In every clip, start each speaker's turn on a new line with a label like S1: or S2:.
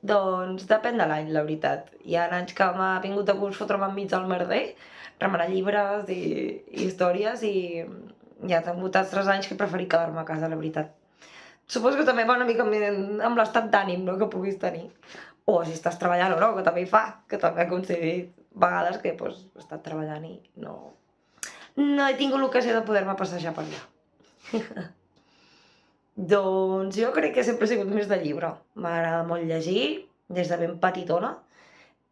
S1: Doncs depèn de l'any, la veritat. Hi ha anys que m'ha vingut de gust fotre'm enmig del merder, remenar llibres i històries, i hi ha hagut altres anys que he preferit quedar-me a casa, la veritat. Suposo que també va una mica amb l'estat d'ànim, no?, que puguis tenir. O si estàs treballant o no, que també hi fa, que també he aconseguit vegades que doncs, he estat treballant i no he tingut l'ocasió de poder-me passejar per allà. Doncs jo crec que sempre he sigut més de llibre. M'agrada molt llegir, des de ben petitona.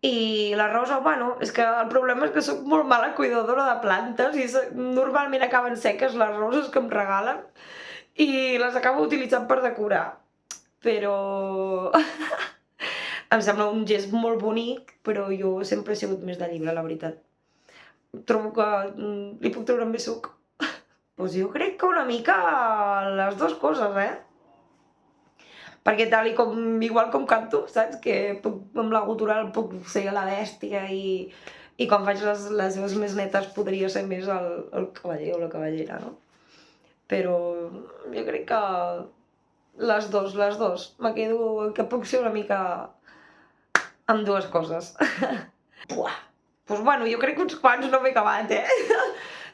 S1: I la rosa, bueno, és que el problema és que sóc molt mala cuidadora de plantes i normalment acaben seques les roses que em regalen i les acabo utilitzant per decorar. Però em sembla un gest molt bonic, però jo sempre he sigut més de llibre, la veritat. Trobo que li puc treure més suc. Doncs jo crec que una mica les dues coses, Perquè tal i com, igual com canto, saps? Que amb la gutural puc ser la bèstia i quan faig les veus més netes podria ser més el cavaller o la cavallera, no? Però jo crec que les dos. Me quedo que puc ser una mica amb dues coses. Buah! Doncs bueno, jo crec que uns quants no m'he acabat,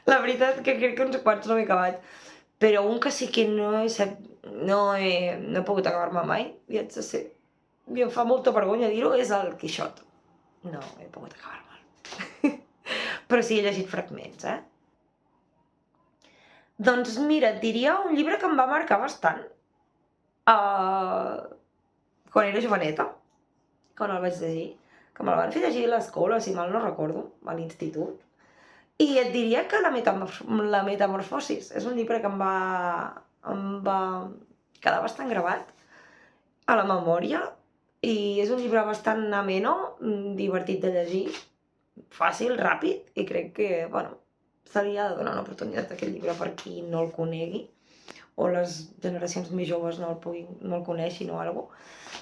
S1: La veritat que crec que uns quants no m'he acabat. Però un que sí que no he pogut acabar-me mai, i haig de ser... I em fa molta vergonya dir-ho, és el Quixot. No he pogut acabar-me'l. Però sí, he llegit fragments, Doncs mira, et diria un llibre que em va marcar bastant. Quan era joveneta, quan el vaig llegir, que me'l van fer llegir a l'escola, si mal no recordo, a l'institut. I et diria que la Metamorfosis és un llibre que em va quedar bastant gravat a la memòria i és un llibre bastant ameno, divertit de llegir, fàcil, ràpid, i crec que, bueno, se li ha de donar una oportunitat a aquest llibre per qui no el conegui o les generacions més joves no el coneixin o alguna cosa,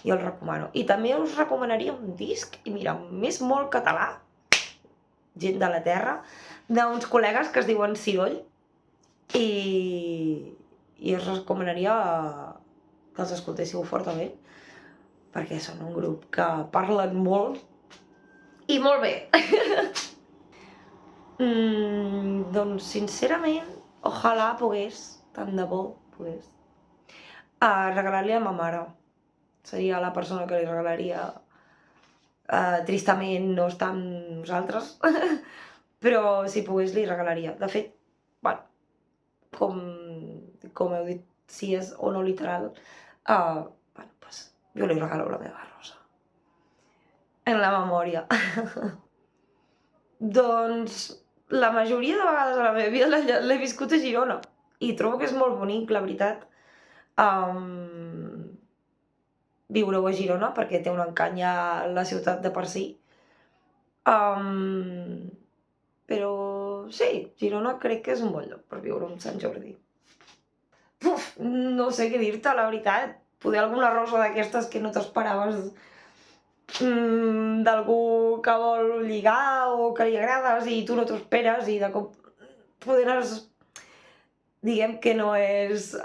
S1: jo el recomano. I també us recomanaria un disc, i mira, m'és molt català, gent de la terra, d'uns col·legues que es diuen Ciroll, i us recomanaria que els escoltéssiu fortament, perquè són un grup que parlen molt i molt bé. Doncs sincerament, ojalà pogués, tant de bo pogués, regalar-li a ma mare. Seria la persona que li regalaria. Tristament no està amb nosaltres, però si pogués li regalaria. De fet, bueno, com heu dit, si és o no literal, bueno, doncs jo li regalo la meva rosa. En la memòria. Doncs la majoria de vegades de la meva vida l'he viscut a Girona i trobo que és molt bonic, la veritat, viure-ho a Girona, perquè té un encany a la ciutat de per si. Però sí, Girona crec que és un bon lloc per viure un Sant Jordi. No sé què dir-te, la veritat. Poder alguna rosa d'aquestes que no t'esperaves, d'algú que vol lligar o que li agrades i tu no t'ho esperes i de cop podràs, diguem que no és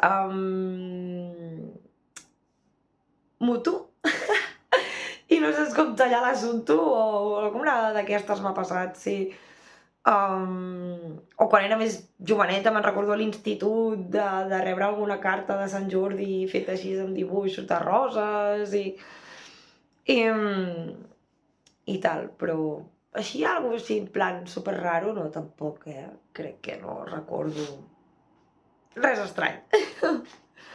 S1: mutu i no saps com tallar l'assumpte, o alguna d'aquestes m'ha passat, sí. O quan era més joveneta me'n recordo a l'institut de rebre alguna carta de Sant Jordi feta així amb dibuixos de roses i tal, però així alguna cosa així en plan super raro no, tampoc, crec que no recordo res estrany.